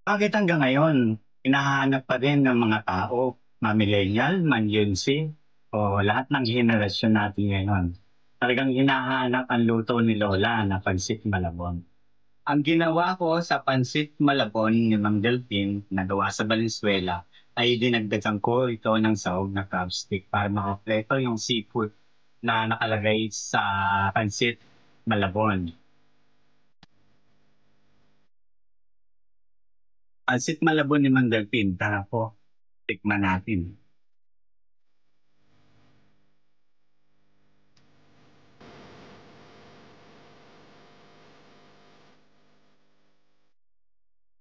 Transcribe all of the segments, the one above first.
Bakit hanggang ngayon, hinahanap pa rin ng mga tao, mga millennial, man Gen Z, o lahat ng henerasyon natin ngayon. Talagang hinahanap ang luto ni Lola na pansit malabon. Ang ginawa ko sa pansit malabon ni Mang Delphine na gawa sa Valenzuela ay dinagdagan ko ito ng sahog na crab stick para makompleto yung seafood na nakalagay sa pansit malabon. Pansit malabon ni Mang Delphine, tara po, tikman natin.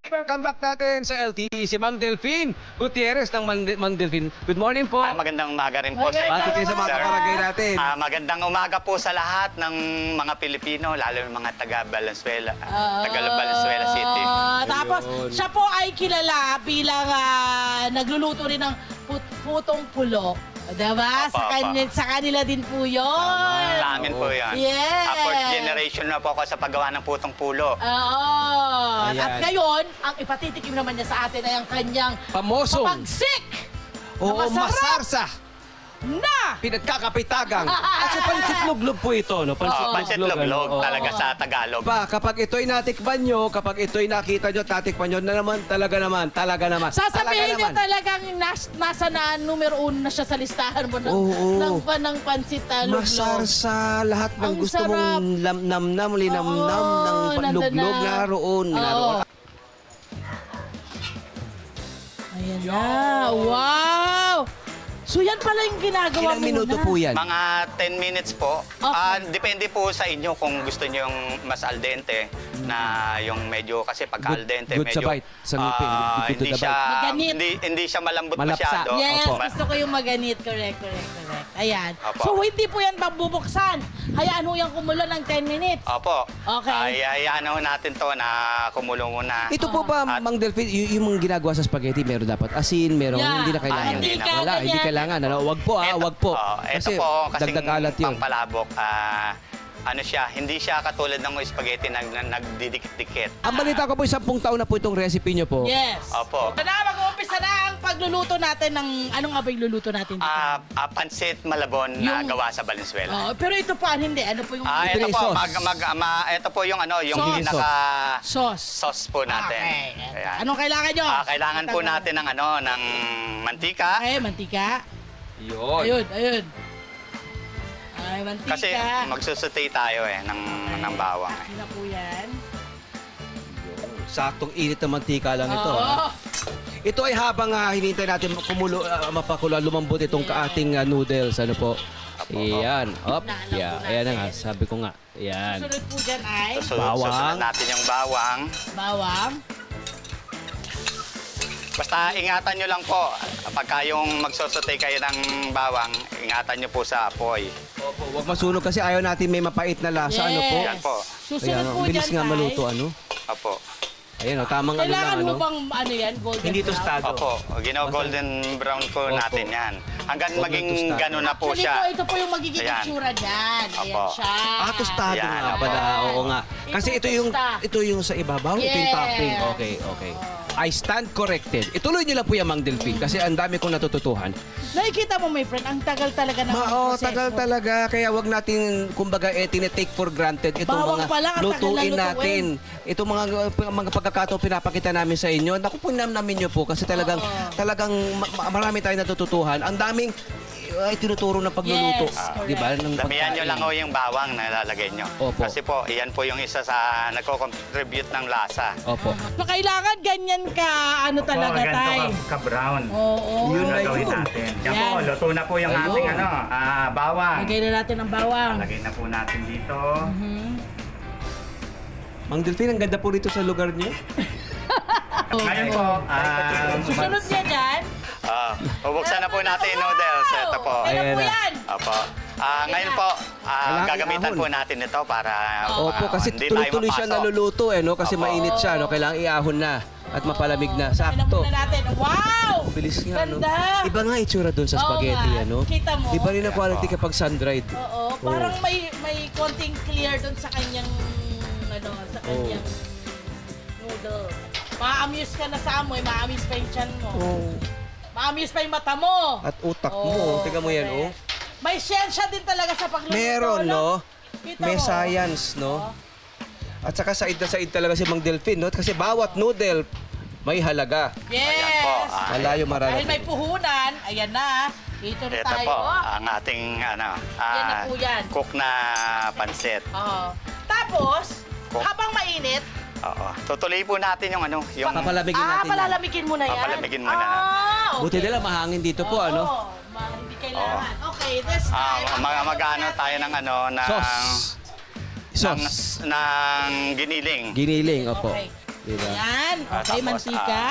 Welcome back natin sa LTE, si Ma'am Delphine Gutierrez ng Ma'am Delphine. Good morning po. Magandang umaga rin po. Bakit kayo sa mga Sir. kaparagay natin? Magandang umaga po sa lahat ng mga Pilipino, lalo ng mga taga-Valenzuela, taga-Valenzuela City. Tapos, siya po ay kilala bilang nagluluto rin ng putong pulo. Diba? Sa kanila din po yun. Sa amin po yan. Yes. Fourth generation na po ako sa paggawa ng putong pulo. Oo. Ayan. At ngayon, ang ipatitikim naman niya sa atin ay ang kanyang Pamosong. pagsik. Oo, masarsa. Na! Pinagkakapitagang. At sa pansit luglog po ito, no? Pansit luglog ano? talaga sa Tagalog. Kapag ito'y natikman nyo, kapag ito'y nakita nyo, tatikman nyo na naman, talaga naman. Sasabihin niyo talagang nasa na numero 1 na siya sa listahan mo ng pansit luglog. Masarsa, lahat ng Ang gusto sarap. mong linamnam ng panluglog naroon. Ayan na. Wow! So yan pala yung ginagawa Ilang mo minuto na. po yan? Mga 10 minutes po. Okay. Depende po sa inyo kung gusto niyo yung mas al dente na yung medyo kasi pag al dente good medyo sa bite, sa ngipin, good to hindi the siya Maganit. hindi siya malambot Malapsa. masyado. Yes, Opo. gusto ko yung maganit. Correct. Ayan. Opo. So hindi po yan bubuksan. Hayaan ho yung kumulo ng 10 minutes. Opo. Okay. Hayaan ho natin to na kumulo muna. Ito po ba, Mang Delphine, yung mga ginagawa sa spaghetti, meron dapat asin, meron, Yeah. hindi na kailangan. Hindi na. Wala, hindi Ganyan. kailangan. Ano? Wag po, wag po. Ito po, kasing dagdag alat yun. pampalabok, ano siya, hindi siya katulad ng spaghetti na nagdidikit-dikit. Ang balita ko po, 10 taon na po itong recipe nyo po. Yes. Opo. So na, mag-uumpisa na ang pagluluto natin ng... Ano nga ba yung luluto natin dito? Pansit malabon na Yung- gawa sa Valenzuela. Pero ito po, hindi. Ano po yung... Ito Ito po, yung sauce. ito po yung ano, yung Sauce. pinaka Sauce. sauce po natin. Okay. Ayan. Anong kailangan nyo? Kailangan po natin ng ano, ng mantika. Okay, mantika. Yun. Ayun. Ay, mantika. Kasi magsusutay tayo ng bawang. Yun na po yan. Saktong init na mantika lang ito. Oo. Ito ay habang hinihintay natin mapakulo, lumambot itong ating noodles. Ano po? Ayan. Op. Yeah. Ayan na nga. Sabi ko nga. Ayan. Susunod po dyan ay Bawang. Susunod natin yung bawang. bawang. Basta ingatan nyo lang po, pagka yung magsusutay kayo ng bawang, ingatan nyo po sa apoy. Opo, wag masunog kasi ayaw natin may mapait na lasa. Ano po? Yan po. Susunod Ayan, po bilis dyan nga ay... maluto. Ano? Opo. Ayan, tamang ano lang. Kailangan Ano? mo bang ano yan? Golden Hindi brown? tostado. Opo. Gino-golden brown po Opo. natin yan. Hanggang Huwag maging ng tostado. gano'n na po Actually siya. po, ito po yung magiging Ayan. itsura niyan. Ayan Opo. siya. Tostado Yan, nga opo. pala. Oo nga. Kasi ito yung sa ibabaw, ito yung Yes. topping. Okay. I stand corrected. Ituloy niyo lang po yan, Mang Delphine, kasi ang dami kong natututuhan. Nakikita mo, my friend, ang tagal talaga ng proseso. Tagal talaga. Kaya wag natin, kumbaga, tinetake for granted itong Bawang mga pala, ang tagal na lutuin lutuin. natin. Itong mga pagkakataon pinapakita namin sa inyo. Naku po, namin nyo po kasi talagang marami tayong natututuhan. Ang daming tinuturo ng pagluluto. Yes, correct. Di ba? Ng Damihan nyo pagkain. lang ho yung bawang na lalagay nyo. Opo. Kasi po, iyan po yung isa sa nagko-contribute ng lasa. Opo. So, kailangan ganyan ka, ano talaga, tay. ka-brown. Oo. Yun na Gagawin yun. natin. Yan Yan. po, luto na po yung Ayun. ating bawang. Lagay na natin ang bawang. Lagay na po natin dito. Mang Delphine, ang ganda po rito sa lugar niyo. Ngayon po, Susunod niya dyan. Bubuksan na po natin yung noodles. Ito po. Ano Ayan po na. yan? Opo. Ngayon po, Kailangan gagamitan iahon. po natin ito para Opo, kasi hindi tayo tuloy-tuloy siya mapasok. naluluto no? Kasi Opo. mainit siya, no? Kailangan iahon na at mapalamig na. Alam Sakto. muna natin. Wow! Bilis nga, no? Ganda! Iba nga itsura doon sa Oo spaghetti, nga. ano? Kita mo? Iba rin ang quality kapag sun-dried. Oo, parang may konting clear doon sa kanyang, sa kanyang noodle. Ma-amuse ka na sa amoy, ma-amuse pa yung tiyan mo. Oh. Ma-amuse pa yung mata mo. At utak mo, tingnan mo yan, oh. May siyensya din talaga sa pagluluto. Meron, no? Kita May mo. science, no? At saka said na said talaga si Mang Delfin, no? Kasi bawat noodle may halaga. Yes. Ayan po. Malayo Dahil mararating. may puhunan, ayan na. Dito na Ito tayo. po, ang ating Yan na po yan. cook na pansit. Oo. Tapos, Kung- habang mainit, Oo. Tutuloy po natin yung yung Papalamigin natin yan. palalamigin mo na yan. Papalamigin muna na. Okay. Buti nila mahangin dito po, ano? Hindi kailangan. Okay, this time. Mag-ano tayo ng ng Sauce. ng giniling. Giniling, opo. Okay. Diba? Yan. Okay, Tapos, mantika.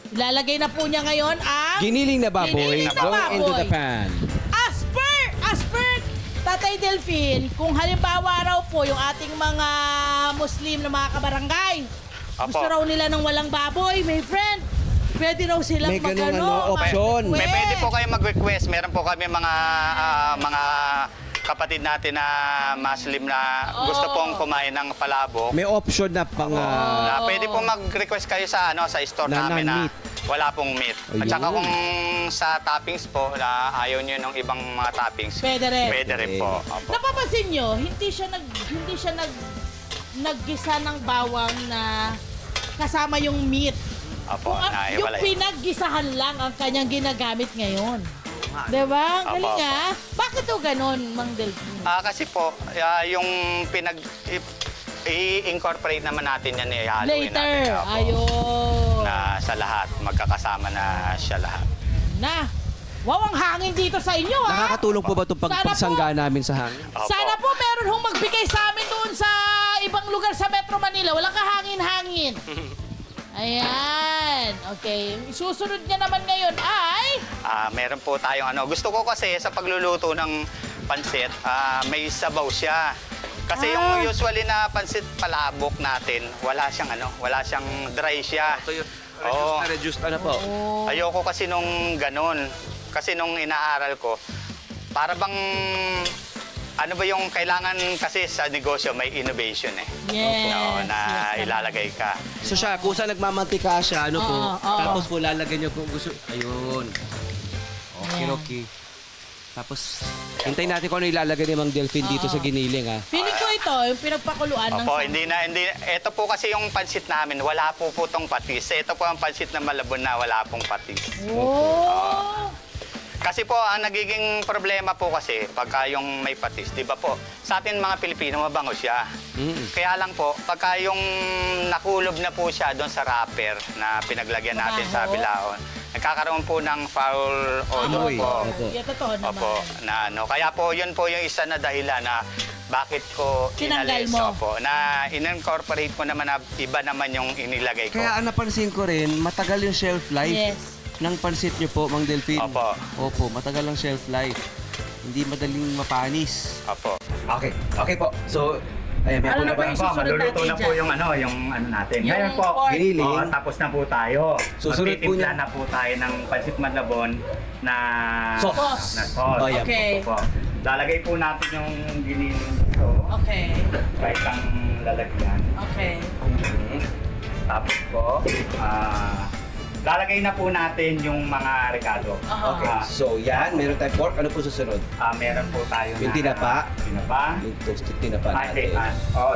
Ilalagay na po niya ngayon ang Giniling na baboy Giniling na going into baboy. the pan. as per Tatay Delfin, kung halimbawa raw po yung ating mga Muslim na mga kabarangay, Apo. gusto raw nila ng walang baboy, my friend, pwede raw silang May ganung option. May pwede po kayo mag-request. Meron po kami mga kapatid natin na Muslim na gusto pong kumain ng palabok. May option na pang... Na pwede po mag-request kayo sa sa store Na namin na non-meat. wala pong meat. At Ayun. saka kung sa toppings po na ayaw niyo ng ibang mga toppings, Pwede rin. pwede rin po. Opo. Napapansin nyo, hindi siya naggisa ng bawang na kasama yung meat. Opo, Yung naiwalay. pinaggisahan lang ang kanyang ginagamit ngayon. Diba? Ang Apo, galing apo. nga. Bakit to ganon, Mang Delfin? Kasi po, yung i-incorporate naman natin yan, ihaloin natin. Later. Opo. Ayun. Na sa lahat, magkakasama na siya lahat. Na. Wow, ang hangin dito sa inyo, ha? Nakakatulong po ba itong Sana pagsangga namin sa hangin? Opo. Sana po meron hong magbigay sa amin doon sa ibang lugar sa Metro Manila. Walang kahangin-hangin. Ayan. Okay. Susunod niya naman ngayon ay... Meron po tayong gusto ko kasi sa pagluluto ng pansit, may sabaw siya. Kasi yung usually na pansit palabok natin, wala siyang dry siya. Oo. Reduced na po. Oh. Ayoko kasi nung ganun. Kasi nung inaaral ko, para bang ano ba yung kailangan kasi sa negosyo may innovation Yes. na Yes, ilalagay ka. So siya, kung saan nagmamantika siya, ano po, Oo. tapos po lalagyan niyo kung gusto. Ayun. Okay, Ayan. okay. Tapos, hintayin natin kung ano ilalagay ni Mang Delfin dito sa giniling, ha? Feeling ko ito, yung pinagpakuluan ng... Opo, hindi. Ito po kasi yung pansit namin, wala po tong patis. Ito po ang pansit na Malabon na wala pong patis. Oh! Kasi po, ang nagiging problema po kasi, pagka yung may patis, di ba po, sa atin mga Pilipino, mabango siya. Kaya lang po, pagka yung nakulob na po siya doon sa wrapper na pinaglagyan natin sa Mabaho. bilaon, nagkakaroon po ng foul odor Amoy. po. Opo. Yeah, totoo naman. Opo, kaya po, yun po yung isa na dahilan na bakit ko Tinanggal inalis. mo. Opo, na in-incorporate ko naman na iba naman yung inilagay ko. Kaya ang napansin ko rin, matagal yung shelf life Yes. ng pansit niyo po, Mang Delfin. Opo. Opo, matagal ang shelf life. Hindi madaling mapanis. Opo. Okay, okay po. So, ayan, may Ano po na na po ba? yung susunod maluluto natin na po dyan? yung yung natin. Yung Ngayon po, pork. Giniling. tapos na po tayo. Susunod po Magtitimpla niya. na po tayo ng pansit Malabon na Sauce. Na sauce. Oh, yan Okay. Po. Lalagay po natin yung giniling dito. Okay. Kahit ang lalagyan. Okay. Tapos po, lalagay na po natin yung mga rekado. Aha. Okay, so yan, meron tayong pork. Ano po susunod? Meron po tayo Yung tinapa. Tinapa. Yung toasted tinapa Hindi. natin.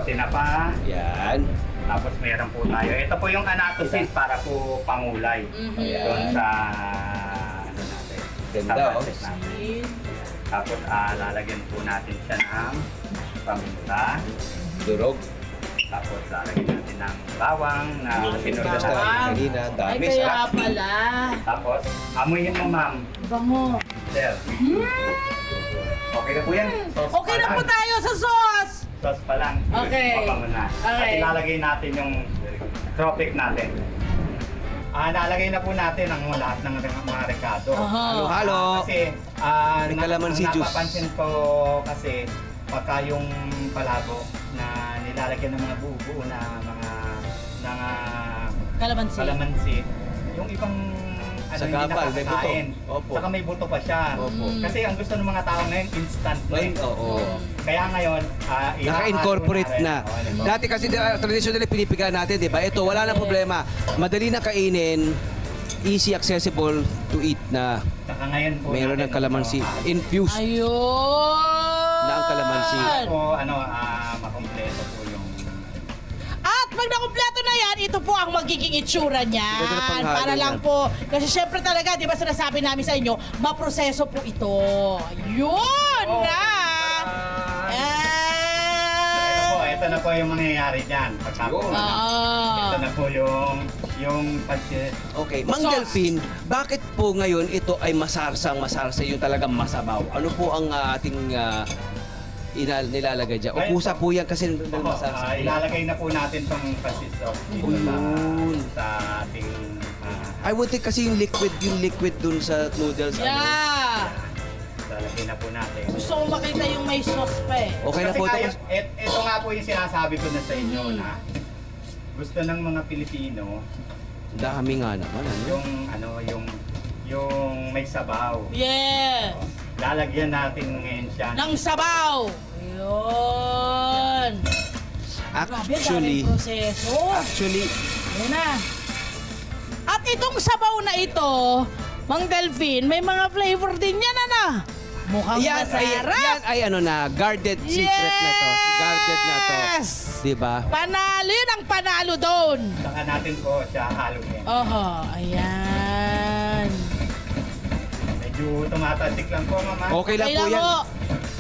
Tinapa. Yan. Tapos meron po tayo. Ito po yung anatosis para po pangulay. Mhm. Doon sa natin. Ganda, sa oh. pansit natin. Tapos lalagyan po natin siya ng paminta. Durog. Tapos lalagyan natin ng bawang na pinurda Basta natin. kanina, Ay, dami. kaya Sarap. pala. Tapos amuyin mo, ma'am. Bango. Sir. Okay na po yan. Sauce Okay pa na po lang. tayo sa sauce. Sauce pa lang. Okay. Mabango na. At Okay. ilalagay natin yung tropic natin. Nalagay na po natin ang lahat ng mga rekado. Aha. Halo-halo. Kasi May kalamansi juice. napapansin ko kasi pagka yung palabo na nilalagyan ng mga buo na mga Kalamansi. kalamansi, yung ibang ano, Sa hindi gapal, may buto. nakakakain. Opo. Saka may buto pa siya. Opo. Kasi ang gusto ng mga tao ngayon, instant na. Ay, oo. Kaya ngayon, Naka-incorporate na. Oo. Dati kasi traditionally pinipiga natin, di ba? Ito, wala na problema. Madali na kainin, easy accessible to eat na. Saka ngayon po Meron ng kalamansi. Infused Ayun! na ang kalamansi. po, makompleto po yung... At pag nakumpleto na yan, ito po ang magiging itsura Pwede na niyan. panghalo Para lang yan. po, kasi syempre talaga, di ba sinasabi namin sa inyo, maproseso po ito. Yun na! Ito na po yung mangyayari dyan. Pagkapos, Ah. ito na po yung pansit. Okay, Mang Sauce. Delphine, bakit po ngayon ito ay masarsa yung talagang masabaw? Ano po ang ating nilalagay dyan? O Ay, pusa po yan kasi nandun Opo, masarsa. ilalagay na po natin tong pansit sauce dito Yun. sa ating... I would think kasi yung liquid dun sa noodles. Yeah! Lalagay na po natin. Gusto ko makita yung may sauce pa eh. Okay na Kasi po ito. kaya, ito nga po yung sinasabi ko na sa inyo Mhm. na gusto ng mga Pilipino Dami nga naman. Ano? yung may sabaw. Yeah! Lalagyan natin ngayon siya. Ng sabaw! Yun! Actually, Grabe, daming proseso. Yan na. At itong sabaw na ito, Mang Delphine, may mga flavor din yan, ano? Mukhang yan masarap. ay ano na, guarded secret na to. Guarded na to. Yes! Diba? Panalo yun ang panalo doon. Saka natin po siya haluin. Oho, ayan. Medyo tumatasik lang po, mama. Okay lang po yan. ho.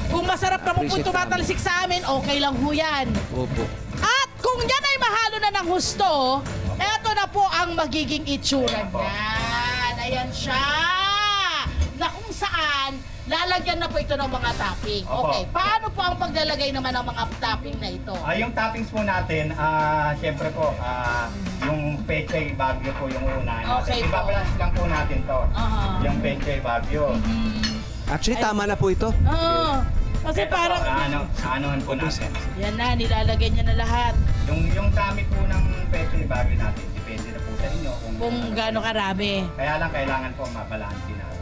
Kung masarap naman po Appreciate tumatalsik sa amin, okay lang ho yan. Opo. At kung yan ay mahalo na ng husto, eto na po ang magiging itsura niyan. Ayan siya. Na kung saan, lalagyan na po ito ng mga topping. Opo. Okay, paano po ang paglalagay naman ng mga topping na ito? Yung toppings po natin, syempre po, yung Pechay Baguio po yung una natin. Okay po. Ibabalance lang po natin to. Aha. Yung Pechay Baguio. Actually, tama na po ito. Oo. Kasi Ito parang, po, aanohan po natin. yan na, nilalagay niya na lahat. Yung dami po ng Pechay Baguio natin, depende na po sa inyo Kung gaano karami. Kaya lang kailangan po mabalansin natin.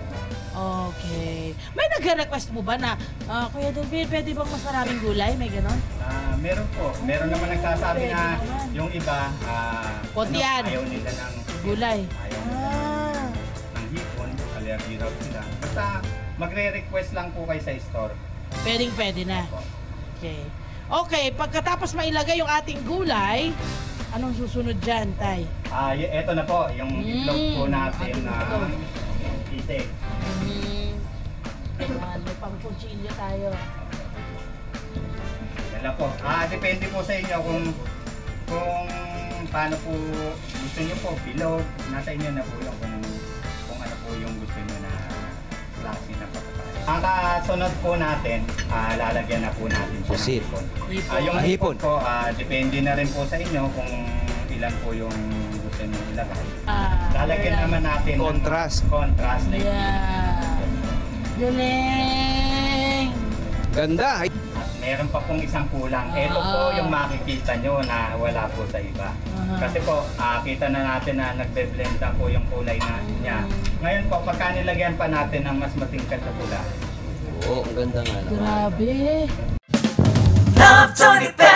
Okay. May nag-request mo ba na, Kuya Delphine, pwede bang mas maraming gulay? May ganon? Meron po. Meron naman nagsasabi Pwede na naman. yung iba, Konti yan. ayaw nila ng Gulay. Ayaw nila ng hipon, allergy raw sila. Basta magre-request lang po kayo sa store. Pwede na. Okay. Okay, pagkatapos mailagay yung ating gulay, anong susunod dyan, Tay? Eto na po, yung itlog po natin ating na itlog. itik. May pang-cuchillo tayo. Yan lang po. Depende po sa inyo kung paano po gusto nyo po, bilog. Nasa inyo na po yung kung ano po yung gusto nyo na klase na pagkain. Ang kasunod po natin, lalagyan na po natin siya ng Pusit. hipon. Hipon. Yung Hipon. hipon po, depende na rin po sa inyo kung ilan po yung gusto nyo ilagay. Lalagyan naman natin Contrast. ng contrast na hipon. Yeah. Galing! Ganda. At meron pa pong isang kulang. Ito po yung makikita nyo na wala po sa iba. Kasi po, kita na natin na nagbe-blend na po yung kulay na niya. Ngayon po, pagka nilagyan pa natin ng mas matingkad na pula, Oo, ang ganda nga naman. Grabe! Love Tony Bell.